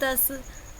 10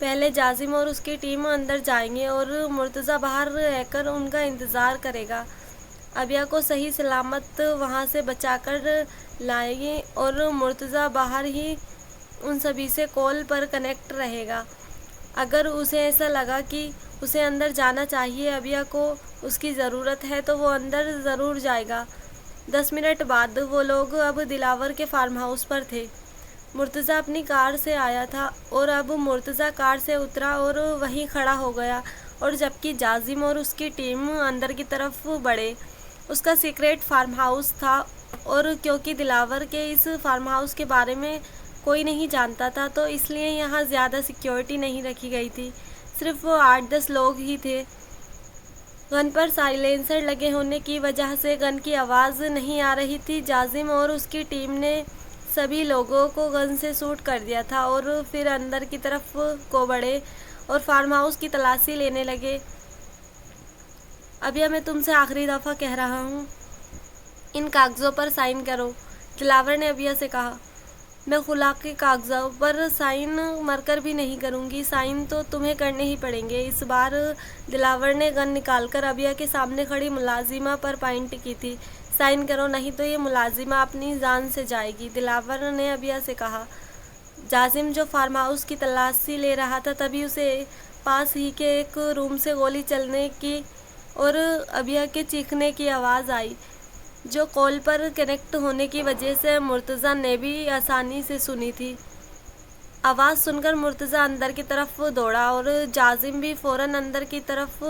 پہلے جازم اور اس کی ٹیم اندر جائیں گے اور مرتضیٰ باہر رہ کر ان کا انتظار کرے گا۔ عبیہ کو صحیح سلامت وہاں سے بچا کر لائیں گے اور مرتضیٰ باہر ہی ان سبھی سے کال پر کنیکٹ رہے گا۔ اگر اسے ایسا لگا کہ اسے اندر جانا چاہیے، عبیہ کو اس کی ضرورت ہے، تو وہ اندر ضرور جائے گا۔ 10 منٹ بعد وہ لوگ اب دلاور کے فارم ہاؤس پر تھے۔ مرتضیٰ اپنی کار سے آیا تھا اور اب مرتضیٰ کار سے اترا اور وہیں کھڑا ہو گیا، اور جبکہ جازم اور اس کی ٹیم اندر کی طرف بڑھے۔ اس کا سیکریٹ فارم ہاؤس تھا، اور کیونکہ دلاور کے اس فارم ہاؤس کے بارے میں کوئی نہیں جانتا تھا، تو اس لیے یہاں زیادہ سیکیورٹی نہیں رکھی گئی تھی۔ صرف وہ 8-10 لوگ ہی تھے۔ گن پر سائلنسر لگے ہونے کی وجہ سے گن کی آواز نہیں آ رہی تھی۔ جازم اور اس کی ٹیم نے سبھی لوگوں کو گن سے شوٹ کر دیا تھا اور پھر اندر کی طرف کو بڑھے اور فارم ہاؤس کی تلاشی لینے لگے۔ عبیہ، میں تم سے آخری دفعہ کہہ رہا ہوں، ان کاغذوں پر سائن کرو، دلاور نے عبیہ سے کہا۔ میں خلا کے کاغذوں پر سائن مر کر بھی نہیں کروں گی، سائن تو تمہیں کرنے ہی پڑیں گے۔ اس بار دلاور نے گن نکال کر عبیہ کے سامنے کھڑی ملازمہ پر پوائنٹ کی تھی۔ سائن کرو، نہیں تو یہ ملازمہ اپنی جان سے جائے گی، دلاور نے عبیہ سے کہا۔ جازم، جو فارم ہاؤس کی تلاشی لے رہا تھا، تبھی اسے پاس ہی کے ایک روم سے گولی چلنے کی اور عبیہ کے چیخنے کی آواز آئی، جو کال پر کنیکٹ ہونے کی وجہ سے مرتضیٰ نے بھی آسانی سے سنی تھی۔ آواز سن کر مرتضیٰ اندر کی طرف دوڑا اور جازم بھی فوراً اندر کی طرف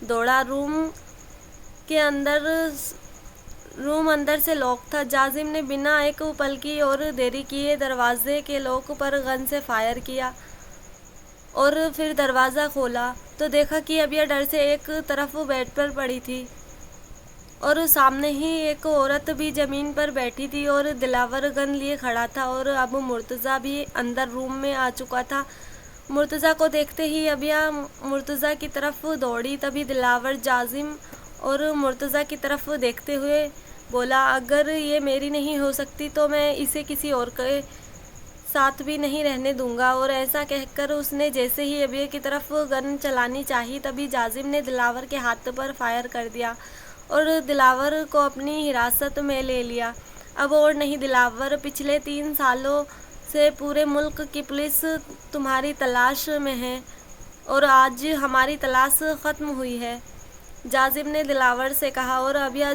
دوڑا۔ روم اندر سے لاک تھا۔ جازم نے بنا ایک پل کی اور دیری کیے دروازے کے لاک پر گن سے فائر کیا اور پھر دروازہ کھولا تو دیکھا کہ عبیہ ڈر سے ایک طرف بیڈ پر پڑی تھی اور سامنے ہی ایک عورت بھی زمین پر بیٹھی تھی، اور دلاور گن لیے کھڑا تھا، اور اب مرتضیٰ بھی اندر روم میں آ چکا تھا۔ مرتضیٰ کو دیکھتے ہی عبیہ مرتضیٰ کی طرف دوڑی، تبھی دلاور جازم اور مرتضیٰ کی طرف دیکھتے ہوئے بولا، اگر یہ میری نہیں ہو سکتی تو میں اسے کسی اور کے ساتھ بھی نہیں رہنے دوں گا۔ اور ایسا کہہ کر اس نے جیسے ہی عبیہ کی طرف گن چلانی چاہی، تبھی جازم نے دلاور کے ہاتھ پر فائر کر دیا اور دلاور کو اپنی حراست میں لے لیا۔ اب اور نہیں دلاور، پچھلے 3 سالوں سے پورے ملک کی پولیس تمہاری تلاش میں ہے اور آج ہماری تلاش ختم ہوئی ہے، جازم نے دلاور سے کہا۔ اور عبیہ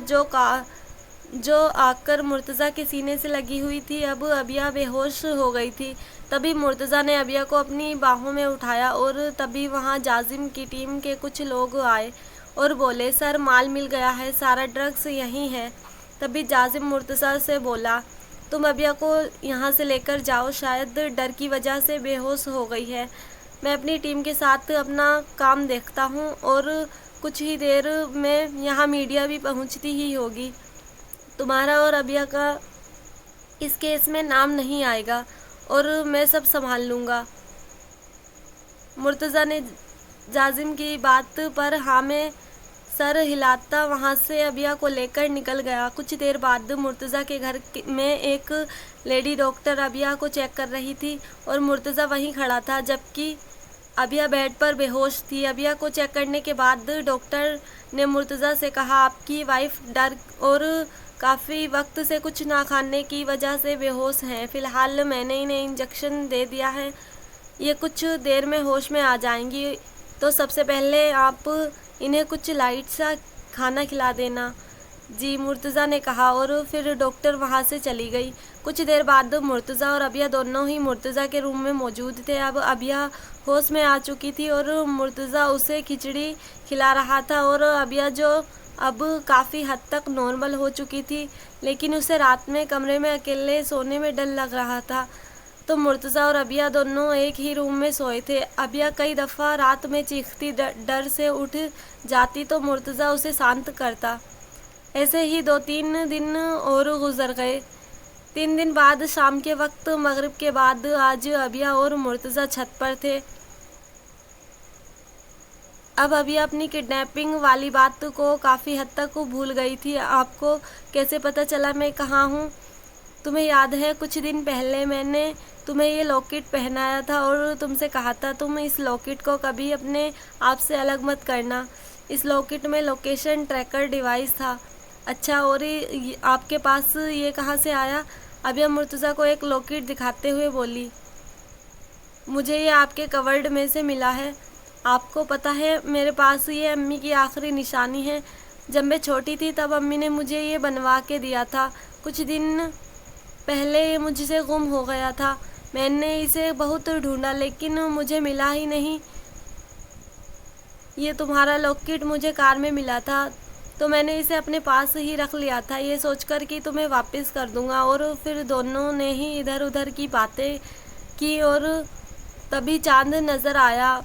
جو آ کر مرتضیٰ کے سینے سے لگی ہوئی تھی، اب عبیہ بے ہوش ہو گئی تھی۔ تبھی مرتضیٰ نے عبیہ کو اپنی باہوں میں اٹھایا اور تبھی وہاں جازم کی ٹیم کے کچھ لوگ آئے اور بولے، سر، مال مل گیا ہے، سارا ڈرگس یہیں ہے۔ تبھی جازم مرتضیٰ سے بولا، تم عبیہ کو یہاں سے لے کر جاؤ، شاید ڈر کی وجہ سے بے ہوش ہو گئی ہے، میں اپنی ٹیم کے ساتھ اپنا کام دیکھتا ہوں اور کچھ ہی دیر میں یہاں میڈیا بھی پہنچتی ہی ہوگی، تمہارا اور عبیہ کا اس کیس میں نام نہیں آئے گا اور میں سب سنبھال لوں گا۔ مرتضیٰ نے جازم کی بات پر ہاں میں سر ہلاتا وہاں سے عبیہ کو لے کر نکل گیا۔ کچھ دیر بعد مرتضیٰ کے گھر میں ایک لیڈی ڈاکٹر عبیہ کو چیک کر رہی تھی اور مرتضیٰ وہیں کھڑا تھا، جبکہ عبیہ بیڈ پر بے ہوش تھی۔ عبیہ کو چیک کرنے کے بعد ڈاکٹر نے مرتضیٰ سے کہا، آپ کی وائف ڈر اور کافی وقت سے کچھ نہ کھانے کی وجہ سے بے ہوش ہیں، فی الحال میں نے انہیں انجیکشن دے دیا ہے، یہ کچھ دیر میں ہوش میں آ جائیں گی، تو سب سے پہلے آپ انہیں کچھ لائٹ سا کھانا کھلا دینا۔ جی، مرتضیٰ نے کہا، اور پھر ڈاکٹر وہاں سے چلی گئی۔ کچھ دیر بعد مرتضیٰ اور عبیہ دونوں ہی مرتضیٰ کے روم میں موجود تھے۔ اب عبیہ ہوش میں آ چکی تھی اور مرتضیٰ اسے کھچڑی کھلا رہا تھا، اور عبیہ جو اب کافی حد تک نارمل ہو چکی تھی، لیکن اسے رات میں کمرے میں اکیلے سونے میں ڈر لگ رہا تھا۔ تو مرتضیٰ اور عبیہ دونوں ایک ہی روم میں سوئے تھے۔ عبیہ کئی دفعہ رات میں چیختی، ڈر سے اٹھ جاتی تو مرتضیٰ اسے شانت کرتا۔ ایسے ہی 2-3 دن اور گزر گئے۔ 3 دن بعد شام کے وقت مغرب کے بعد آج عبیہ اور مرتضیٰ چھت پر تھے۔ اب عبیہ اپنی کڈنیپنگ والی بات کو کافی حد تک بھول گئی تھی۔ آپ کو کیسے پتہ چلا میں کہاں ہوں؟ تمہیں یاد ہے کچھ دن پہلے میں نے تمہیں یہ لاکٹ پہنایا تھا اور تم سے کہا تھا تم اس لاکٹ کو کبھی اپنے آپ سے الگ مت کرنا۔ اس لاکٹ میں لوکیشن ٹریکر ڈیوائس تھا۔ اچھا، اور آپ کے پاس یہ کہاں سے آیا؟ عبیہ مرتضیٰ کو ایک لاکٹ دکھاتے ہوئے بولی۔ مجھے یہ آپ کے کورڈ میں سے ملا ہے۔ آپ کو پتہ ہے میرے پاس یہ امی کی آخری نشانی ہے۔ جب میں چھوٹی تھی تب امی نے مجھے یہ بنوا کے دیا تھا۔ کچھ دن پہلے یہ مجھ سے گم ہو گیا تھا۔ میں نے اسے بہت ڈھونڈا لیکن مجھے ملا ہی نہیں۔ یہ تمہارا لاکٹ مجھے کار میں ملا تھا تو میں نے اسے اپنے پاس ہی رکھ لیا تھا، یہ سوچ کر کہ تمہیں واپس کر دوں گا۔ اور پھر دونوں نے ہی ادھر ادھر کی باتیں کی اور تبھی چاند نظر آیا۔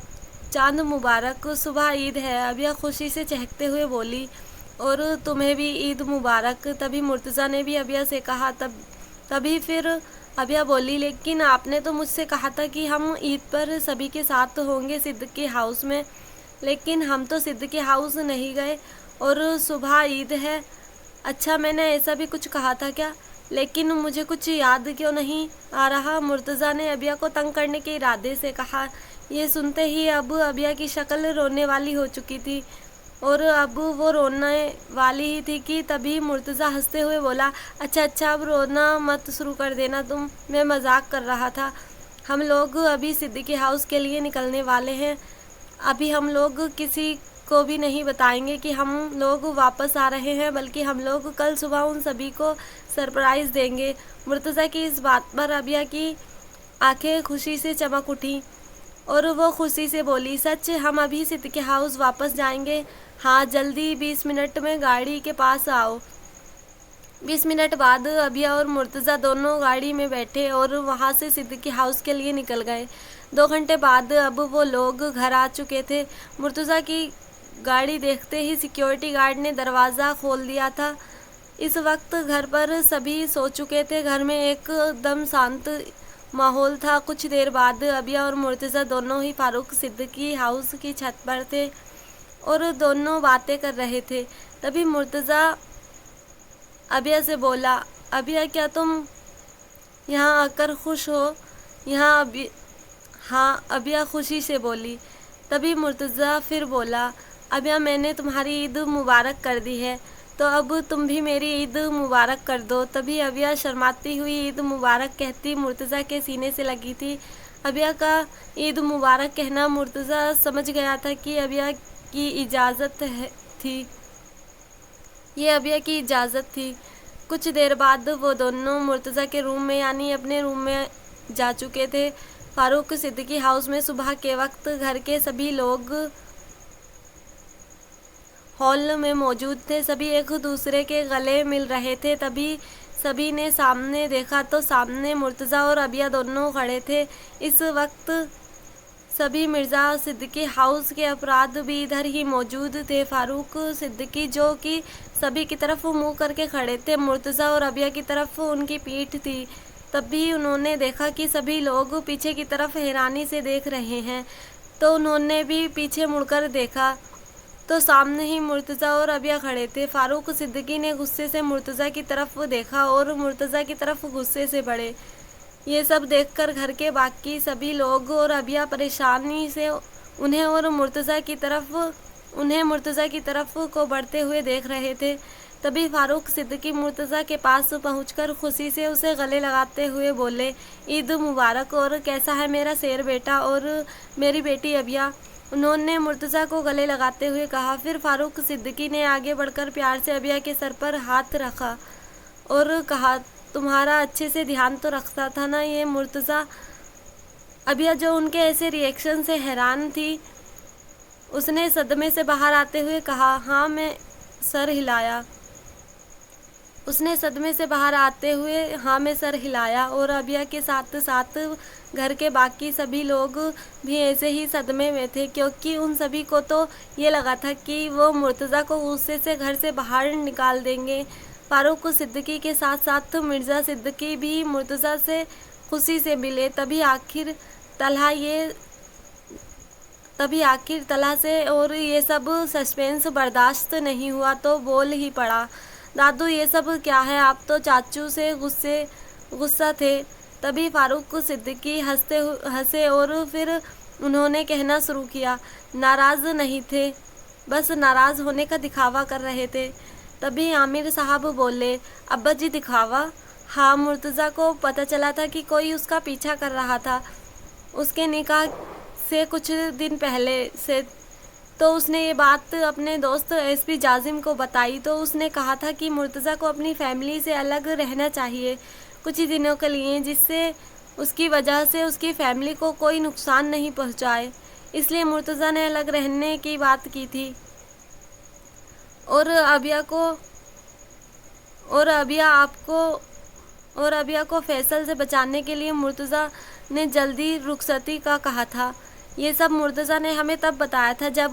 چاند مبارک، صبح عید ہے، عبیہ خوشی سے چہکتے ہوئے بولی۔ اور تمہیں بھی عید مبارک، تبھی مرتضیٰ نے بھی عبیہ سے کہا۔ تبھی پھر عبیہ بولی، لیکن آپ نے تو مجھ سے کہا تھا کہ ہم عید پر سبھی کے ساتھ ہوں گے صدیقی ہاؤس میں، لیکن ہم تو صدیقی ہاؤس نہیں گئے اور صبح عید ہے۔ اچھا، میں نے ایسا بھی کچھ کہا تھا کیا؟ لیکن مجھے کچھ یاد کیوں نہیں آ رہا، مرتضیٰ نے عبیہ کو تنگ کرنے کے ارادے سے کہا۔ یہ سنتے ہی اب عبیہ کی شکل رونے والی ہو چکی تھی اور اب وہ رونے والی ہی تھی کہ تبھی مرتضیٰ ہنستے ہوئے بولا، اچھا اب رونا مت شروع کر دینا تم، میں مذاق کر رہا تھا۔ ہم لوگ ابھی صدیقی ہاؤس کے لیے نکلنے والے ہیں۔ ابھی ہم لوگ کسی کو بھی نہیں بتائیں گے کہ ہم لوگ واپس آ رہے ہیں، بلکہ ہم لوگ کل صبح ان سبھی کو سرپرائز دیں گے۔ مرتضیٰ کی اس بات پر عبیہ کی آنکھیں خوشی سے چمک اٹھیں اور وہ خوشی سے بولی، سچ؟ ہم ابھی صدیقی ہاؤس واپس جائیں گے؟ ہاں، جلدی 20 منٹ میں گاڑی کے پاس آؤ۔ 20 منٹ بعد عبیہ اور مرتضیٰ دونوں گاڑی میں بیٹھے اور وہاں سے صدیقی ہاؤس کے لیے نکل گئے۔ 2 گھنٹے بعد اب وہ لوگ گھر آ چکے تھے۔ مرتضیٰ کی گاڑی دیکھتے ہی سیکیورٹی گارڈ نے دروازہ کھول دیا تھا۔ اس وقت گھر پر سبھی سو چکے تھے۔ گھر میں ایک دم شانت ماحول تھا۔ کچھ دیر بعد عبیہ اور مرتضیٰ دونوں ہی فاروق صدیقی ہاؤس کی چھت پر تھے اور دونوں باتیں کر رہے تھے۔ تبھی مرتضیٰ عبیہ سے بولا، عبیہ کیا تم یہاں آ کر خوش ہو؟ ہاں، عبیہ خوشی سے بولی۔ تبھی مرتضیٰ پھر بولا، عبیہ میں نے تمہاری عید مبارک کر دی ہے تو اب تم بھی میری عید مبارک کر دو۔ تبھی عبیہ شرماتی ہوئی عید مبارک کہتی مرتضیٰ کے سینے سے لگی تھی۔ عبیہ کا عید مبارک کہنا مرتضیٰ سمجھ گیا تھا کہ عبیہ کی اجازت تھی۔ یہ عبیہ کی اجازت تھی۔ کچھ دیر بعد وہ دونوں مرتضیٰ کے روم میں یعنی اپنے روم میں جا چکے تھے۔ فاروق صدیقی ہاؤس میں صبح کے وقت گھر کے سبھی لوگ ہال میں موجود تھے۔ سبھی ایک دوسرے کے گلے مل رہے تھے۔ تبھی سبھی نے سامنے دیکھا تو سامنے مرتضیٰ اور عبیہ دونوں کھڑے تھے۔ اس وقت سبھی مرزا صدیقی ہاؤس کے افراد بھی ادھر ہی موجود تھے۔ فاروق صدیقی جو کہ سبھی کی طرف منہ کر کے کھڑے تھے، مرتضیٰ اور عبیہ کی طرف ان کی پیٹھ تھی۔ تب بھی انہوں نے دیکھا کہ سبھی لوگ پیچھے کی طرف حیرانی سے دیکھ رہے ہیں تو انہوں نے بھی پیچھے مڑ کر دیکھا تو سامنے ہی مرتضیٰ اور عبیہ کھڑے تھے۔ فاروق صدیقی نے غصے سے مرتضیٰ کی طرف دیکھا اور مرتضیٰ کی طرف غصے سے بڑھے۔ یہ سب دیکھ کر گھر کے باقی سبھی لوگ اور عبیہ پریشانی سے انہیں مرتضیٰ کی طرف کو بڑھتے ہوئے دیکھ رہے تھے۔ تبھی فاروق صدیقی مرتضیٰ کے پاس پہنچ کر خوشی سے اسے گلے لگاتے ہوئے بولے، عید مبارک، اور کیسا ہے میرا شیر بیٹا اور میری بیٹی عبیہ؟ انہوں نے مرتضیٰ کو گلے لگاتے ہوئے کہا۔ پھر فاروق صدیقی نے آگے بڑھ کر پیار سے عبیہ کے سر پر ہاتھ رکھا اور کہا، تمہارا اچھے سے دھیان تو رکھتا تھا نا یہ مرتضیٰ؟ عبیہ جو ان کے ایسے ری ایکشن سے حیران تھی، اس نے صدمے سے باہر آتے ہوئے کہا، ہاں میں سر ہلایا اور عبیہ کے ساتھ ساتھ گھر کے باقی سبھی لوگ بھی ایسے ہی صدمے میں تھے، کیونکہ ان سبھی کو تو یہ لگا تھا کہ وہ مرتضیٰ کو غصے سے گھر سے باہر نکال دیں گے۔ فاروق صدیقی کے ساتھ ساتھ مرزا صدیقی بھی مرتضیٰ سے خوشی سے ملے۔ تبھی آخر طلحہ سے اور یہ سب سسپینس برداشت نہیں ہوا تو بول ہی پڑا، دادو یہ سب کیا ہے؟ آپ تو چاچو سے غصہ تھے۔ تبھی فاروق صدیقی ہنسے اور پھر انہوں نے کہنا شروع کیا، ناراض نہیں تھے، بس ناراض ہونے کا دکھاوا کر رہے تھے۔ تبھی عامر صاحب بولے، ابا جی دکھاوا؟ ہاں، مرتضیٰ کو پتہ چلا تھا کہ کوئی اس کا پیچھا کر رہا تھا اس کے نکاح سے کچھ دن پہلے سے، تو اس نے یہ بات اپنے دوست ایس پی جازم کو بتائی تو اس نے کہا تھا کہ مرتضیٰ کو اپنی فیملی سے الگ رہنا چاہیے کچھ ہی دنوں کے لیے، جس سے اس کی وجہ سے اس کی فیملی کو کوئی نقصان نہیں پہنچائے، اس لیے مرتضیٰ نے الگ رہنے کی بات کی تھی۔ اور ابیا کو فیصل سے بچانے کے لیے مرتضیٰ نے جلدی رخصتی کا کہا تھا۔ یہ سب مرتضیٰ نے ہمیں تب بتایا تھا جب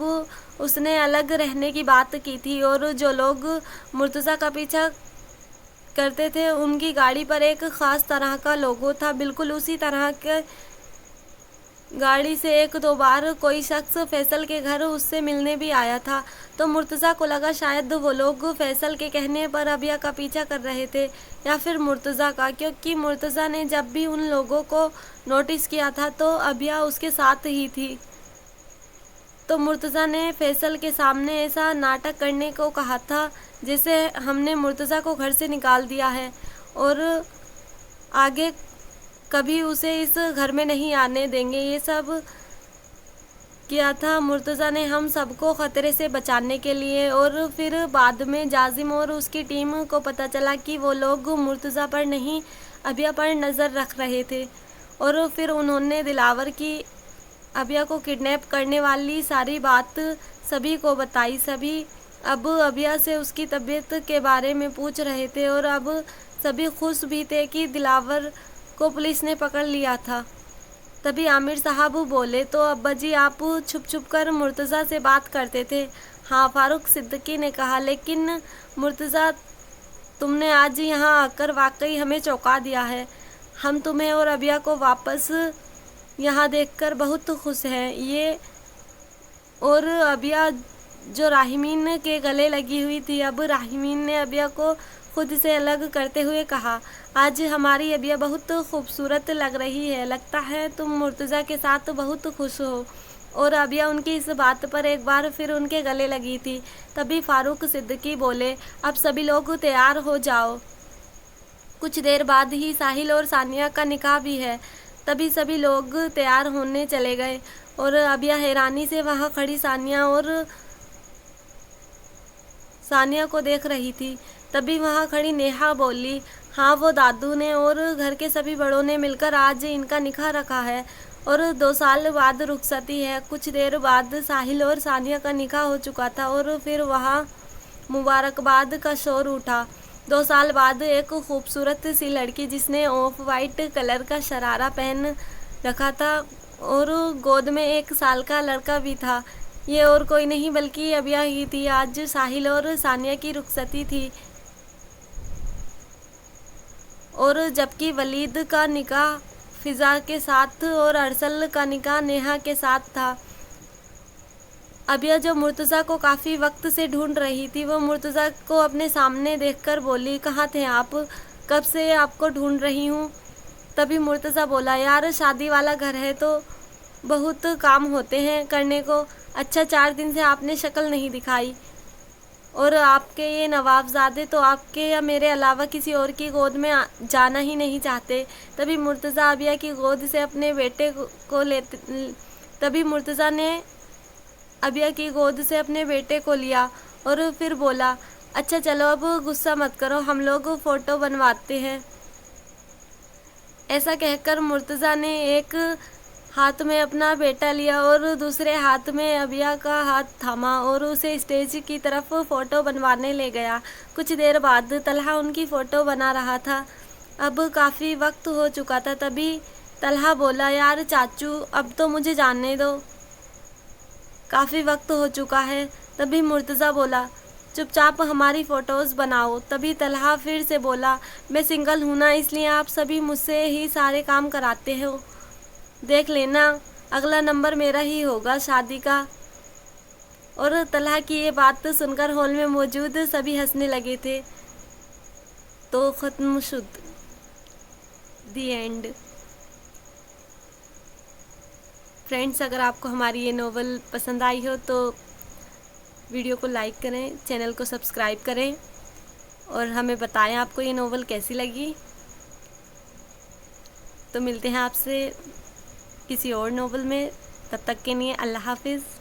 اس نے الگ رہنے کی بات کی تھی، اور جو لوگ مرتضیٰ کا پیچھا کرتے تھے ان کی گاڑی پر ایک خاص طرح کا لوگو تھا، بالکل اسی طرح کے گاڑی سے ایک دو بار کوئی شخص فیصل کے گھر اس سے ملنے بھی آیا تھا، تو مرتضیٰ کو لگا شاید وہ لوگ فیصل کے کہنے پر ابیا کا پیچھا کر رہے تھے یا پھر مرتضیٰ کا، کیونکہ مرتضیٰ نے جب بھی ان لوگوں کو نوٹس کیا تھا تو ابیا اس کے ساتھ ہی تھی۔ تو مرتضیٰ نے فیصل کے سامنے ایسا ناٹک کرنے کو کہا تھا جیسے ہم نے مرتضیٰ کو گھر سے نکال دیا ہے اور آگے کبھی اسے اس گھر میں نہیں آنے دیں گے۔ یہ سب کیا تھا مرتضیٰ نے ہم سب کو خطرے سے بچانے کے لیے، اور پھر بعد میں جازم اور اس کی ٹیم کو پتہ چلا کہ وہ لوگ مرتضیٰ پر نہیں ابیا پر نظر رکھ رہے تھے، اور پھر انہوں نے دلاور کی ابیا کو کڈنیپ کرنے والی ساری بات سبھی کو بتائی۔ سبھی اب ابیا سے اس کی طبیعت کے بارے میں پوچھ رہے تھے اور اب سبھی خوش بھی تھے کہ دلاور کو پولیس نے پکڑ لیا تھا۔ تبھی عامر صاحب بولے، تو ابا جی آپ چھپ چھپ کر مرتضیٰ سے بات کرتے تھے؟ ہاں، فاروق صدیقی نے کہا، لیکن مرتضیٰ تم نے آج یہاں آ کر واقعی ہمیں چونکا دیا ہے۔ ہم تمہیں اور ابیا کو واپس یہاں دیکھ کر بہت خوش ہیں۔ یہ اور ابیا جو راحمین کے گلے لگی ہوئی تھی، اب راحمین نے ابیا کو خود سے الگ کرتے ہوئے کہا، آج ہماری ابیا بہت خوبصورت لگ رہی ہے، لگتا ہے تم مرتضیٰ کے ساتھ بہت خوش ہو۔ اور ابیا ان کی اس بات پر ایک بار پھر ان کے گلے لگی تھی۔ تبھی فاروق صدیقی بولے، اب سبھی لوگ تیار ہو جاؤ، کچھ دیر بعد ہی ساحل اور ثانیہ کا نکاح بھی ہے۔ تبھی سبھی لوگ تیار ہونے چلے گئے اور ابیا حیرانی سے وہاں کھڑی ثانیہ کو دیکھ رہی تھی۔ تبھی وہاں کھڑی نیہا بولی، ہاں، وہ دادو نے اور گھر کے سبھی بڑوں نے مل کر آج ان کا نکاح رکھا ہے اور 2 سال بعد رخصتی ہے۔ کچھ دیر بعد ساحل اور ثانیہ کا نکاح ہو چکا تھا اور پھر وہاں مبارکباد کا شور اٹھا۔ 2 سال بعد ایک خوبصورت سی لڑکی جس نے آف وائٹ کلر کا شرارہ پہن رکھا تھا اور گود میں 1 سال کا لڑکا بھی تھا، یہ اور کوئی نہیں بلکہ ابیا ہی تھی۔ آج ساحل اور ثانیہ کی رخصتی تھی، اور جبکہ ولید کا نکاح فضا کے ساتھ اور ارسل کا نکاح نیہا کے ساتھ تھا۔ ابیا جو مرتضیٰ کو کافی وقت سے ڈھونڈ رہی تھی، وہ مرتضیٰ کو اپنے سامنے دیکھ کر بولی، کہاں تھے آپ؟ کب سے آپ کو ڈھونڈ رہی ہوں۔ تبھی مرتضیٰ بولا، یار شادی والا گھر ہے تو بہت کام ہوتے ہیں کرنے کو، اچھا 4 دن سے آپ نے شکل نہیں دکھائی، اور آپ کے یہ نوابزادے تو آپ کے یا میرے علاوہ کسی اور کی گود میں جانا ہی نہیں چاہتے۔ تبھی مرتضیٰ ابیا کی گود سے اپنے بیٹے کو لیا اور پھر بولا، اچھا چلو اب غصہ مت کرو، ہم لوگ فوٹو بنواتے ہیں۔ ایسا کہہ کر مرتضیٰ نے ایک ہاتھ میں اپنا بیٹا لیا اور دوسرے ہاتھ میں ابیا کا ہاتھ تھاما اور اسے اسٹیج کی طرف فوٹو بنوانے لے گیا۔ کچھ دیر بعد طلحہ ان کی فوٹو بنا رہا تھا، اب کافی وقت ہو چکا تھا۔ تبھی طلحہ بولا، یار چاچو اب تو مجھے جانے دو، کافی وقت ہو چکا ہے۔ تبھی مرتضیٰ بولا، چپ چاپ ہماری فوٹوز بناؤ۔ تبھی طلحہ پھر سے بولا، میں سنگل ہوں نا، اس لیے آپ سبھی مجھ سے ہی سارے کام کراتے ہو، دیکھ لینا اگلا نمبر میرا ہی ہوگا شادی کا۔ اور طلحہ کی یہ بات سن کر ہال میں موجود سبھی ہنسنے لگے تھے۔ تو ختم شد، دی اینڈ۔ فرینڈس، اگر آپ کو ہماری یہ ناول پسند آئی ہو تو ویڈیو کو لائک کریں، چینل کو سبسکرائب کریں اور ہمیں بتائیں آپ کو یہ ناول کیسی لگی۔ تو ملتے ہیں آپ سے کسی اور ناول میں، تب تک کے لیے اللہ حافظ۔